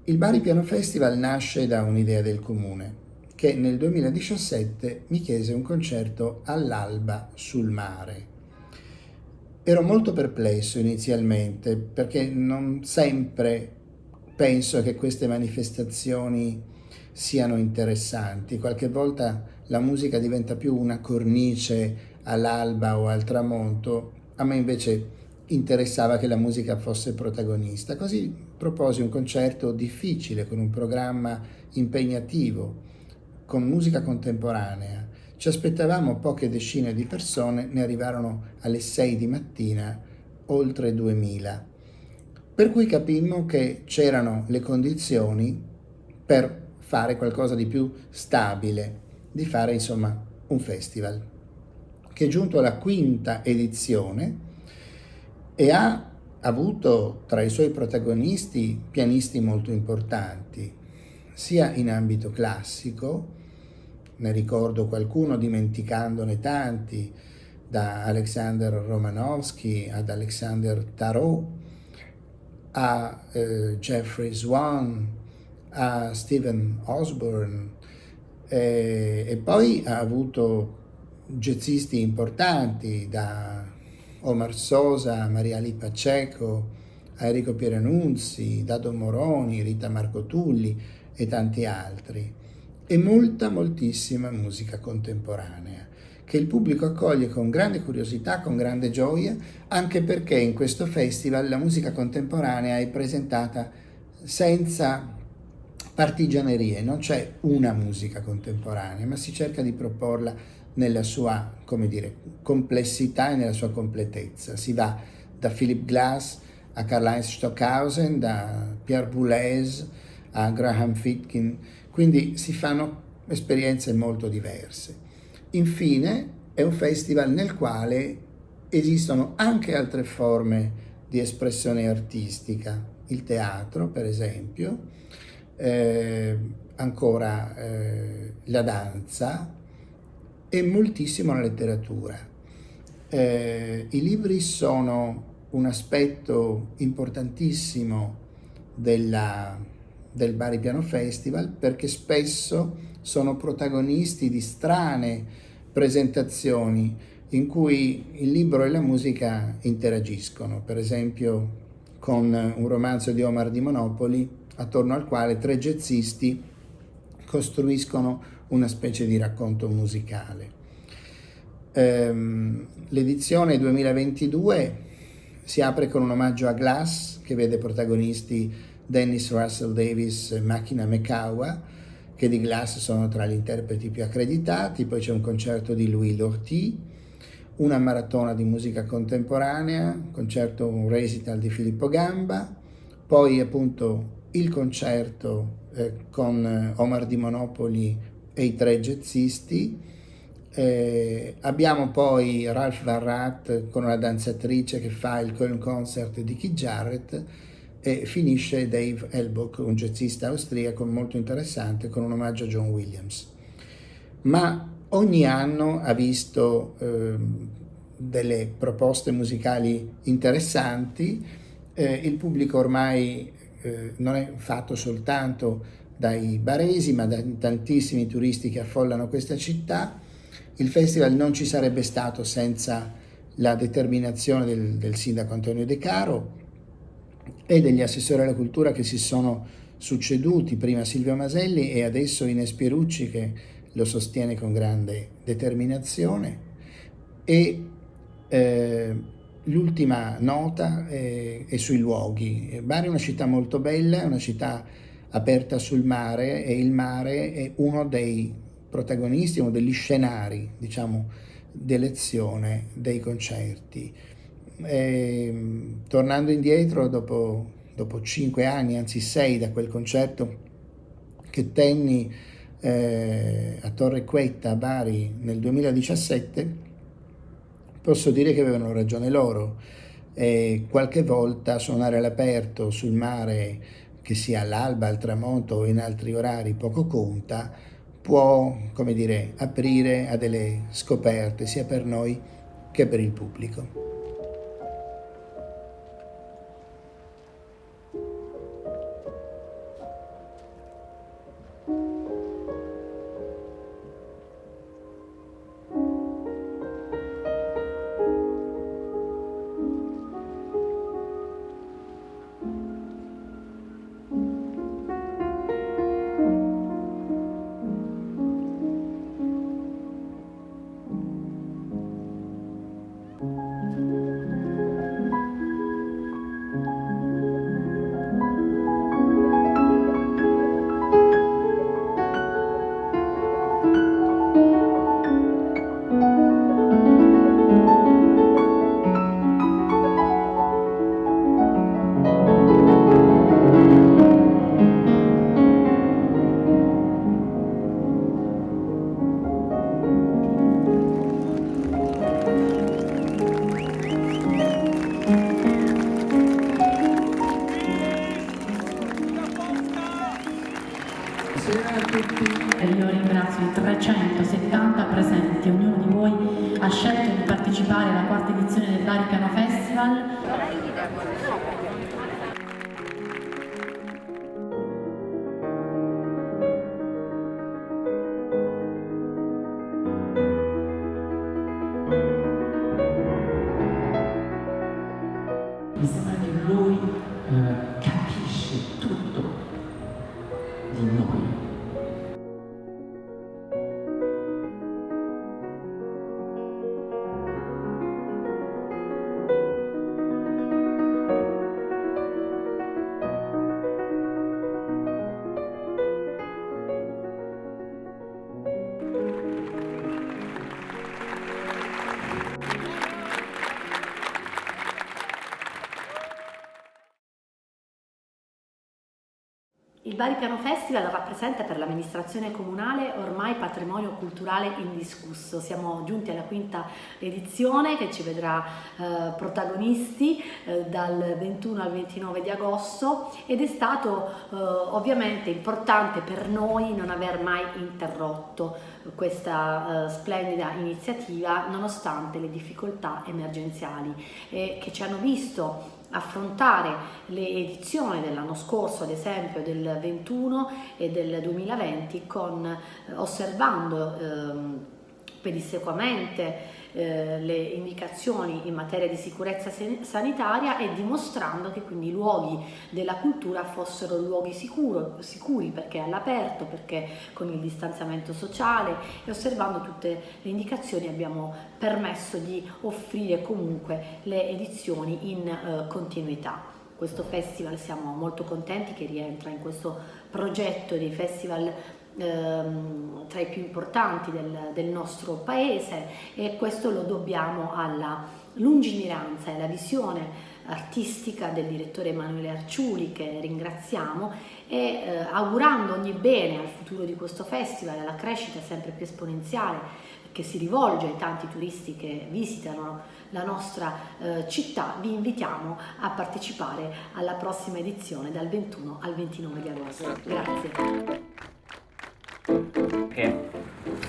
Il Bari Piano Festival nasce da un'idea del comune, che nel 2017 mi chiese un concerto all'alba sul mare. Ero molto perplesso inizialmente perché non sempre penso che queste manifestazioni siano interessanti. Qualche volta la musica diventa più una cornice all'alba o al tramonto. A me invece interessava che la musica fosse protagonista. Così proposi un concerto difficile con un programma impegnativo, con musica contemporanea. Ci aspettavamo poche decine di persone, ne arrivarono alle 6 di mattina oltre 2000. Per cui capimmo che c'erano le condizioni per fare qualcosa di più stabile, di fare insomma un festival, che è giunto alla quinta edizione e ha avuto tra i suoi protagonisti pianisti molto importanti, sia in ambito classico, ne ricordo qualcuno dimenticandone tanti, da Alexander Romanowski ad Alexander Tarot, a Jeffrey Swan, a Stephen Osborne, e poi ha avuto jazzisti importanti, da Omar Sosa, Mariali Pacheco, a Enrico Pieranunzi, Dado Moroni, Rita Marco Tulli e tanti altri. E moltissima musica contemporanea, che il pubblico accoglie con grande curiosità, con grande gioia, anche perché in questo festival la musica contemporanea è presentata senza partigianerie, non c'è una musica contemporanea, ma si cerca di proporla nella sua, come dire, complessità e nella sua completezza. Si va da Philip Glass a Karlheinz Stockhausen, da Pierre Boulez a Graham Fitkin, quindi si fanno esperienze molto diverse. Infine è un festival nel quale esistono anche altre forme di espressione artistica, il teatro per esempio, ancora la danza e moltissimo la letteratura. I libri sono un aspetto importantissimo del Bari Piano Festival, perché spesso sono protagonisti di strane presentazioni in cui il libro e la musica interagiscono, per esempio con un romanzo di Omar di Monopoli, attorno al quale 3 jazzisti costruiscono una specie di racconto musicale. L'edizione 2022 si apre con un omaggio a Glass, che vede protagonisti Dennis Russell Davis e Makina Mekawa, che di Glass sono tra gli interpreti più accreditati. Poi c'è un concerto di Louis Lorty, una maratona di musica contemporanea, un recital di Filippo Gamba, poi appunto il concerto con Omar di Monopoli e i 3 jazzisti. Abbiamo poi Ralph Varrat con una danzatrice che fa il Köln Concert di Keith Jarrett, e finisce Dave Elbock, un jazzista austriaco molto interessante, con un omaggio a John Williams. Ma ogni anno ha visto delle proposte musicali interessanti, Il pubblico ormai non è fatto soltanto dai baresi, ma da tantissimi turisti che affollano questa città. Il festival non ci sarebbe stato senza la determinazione del sindaco Antonio De Caro e degli assessori alla cultura che si sono succeduti, prima Silvio Maselli e adesso Ines Pierucci che lo sostiene con grande determinazione. E l'ultima nota è sui luoghi. Bari è una città molto bella, è una città aperta sul mare e il mare è uno dei protagonisti, uno degli scenari, diciamo, d'elezione dei concerti. Tornando indietro, dopo 5 anni, anzi 6, da quel concerto che tenni a Torre Quetta a Bari nel 2017, posso dire che avevano ragione loro. Qualche volta suonare all'aperto sul mare, che sia all'alba, al tramonto o in altri orari, poco conta, può, come dire, aprire a delle scoperte sia per noi che per il pubblico. Io ringrazio i 370 presenti, ognuno di voi ha scelto di partecipare alla quarta edizione del Bari Piano Festival. Mi sembra che lui capisce tutto di noi. Il Bari Piano Festival rappresenta per l'amministrazione comunale ormai patrimonio culturale indiscusso. Siamo giunti alla quinta edizione che ci vedrà protagonisti dal 21 al 29 di agosto ed è stato ovviamente importante per noi non aver mai interrotto questa splendida iniziativa nonostante le difficoltà emergenziali che ci hanno visto affrontare le edizioni dell'anno scorso, ad esempio del 21 e del 2020, osservando pedissequamente le indicazioni in materia di sicurezza sanitaria e dimostrando che quindi i luoghi della cultura fossero luoghi sicuri perché all'aperto, perché con il distanziamento sociale, e osservando tutte le indicazioni abbiamo permesso di offrire comunque le edizioni in continuità. Questo festival siamo molto contenti che rientra in questo progetto dei festival tra i più importanti del nostro paese, e questo lo dobbiamo alla lungimiranza e alla visione artistica del direttore Emanuele Arciuli, che ringraziamo, e augurando ogni bene al futuro di questo festival, alla crescita sempre più esponenziale che si rivolge ai tanti turisti che visitano la nostra città. Vi invitiamo a partecipare alla prossima edizione dal 21 al 29 di agosto. Grazie. Che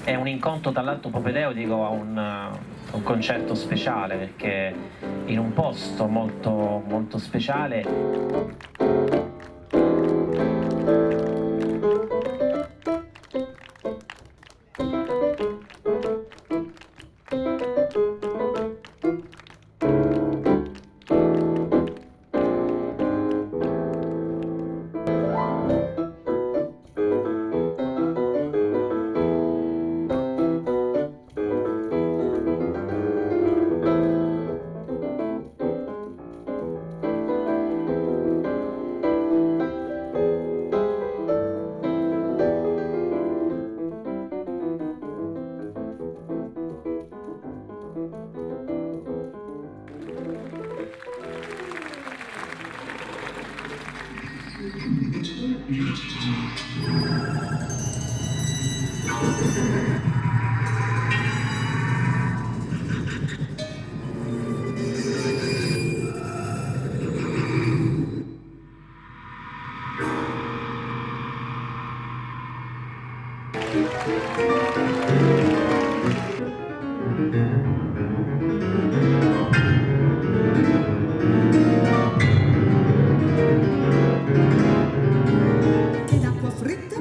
è un incontro tra l'altro propedeutico a un concerto speciale, perché in un posto molto, molto speciale. Ed acqua fritta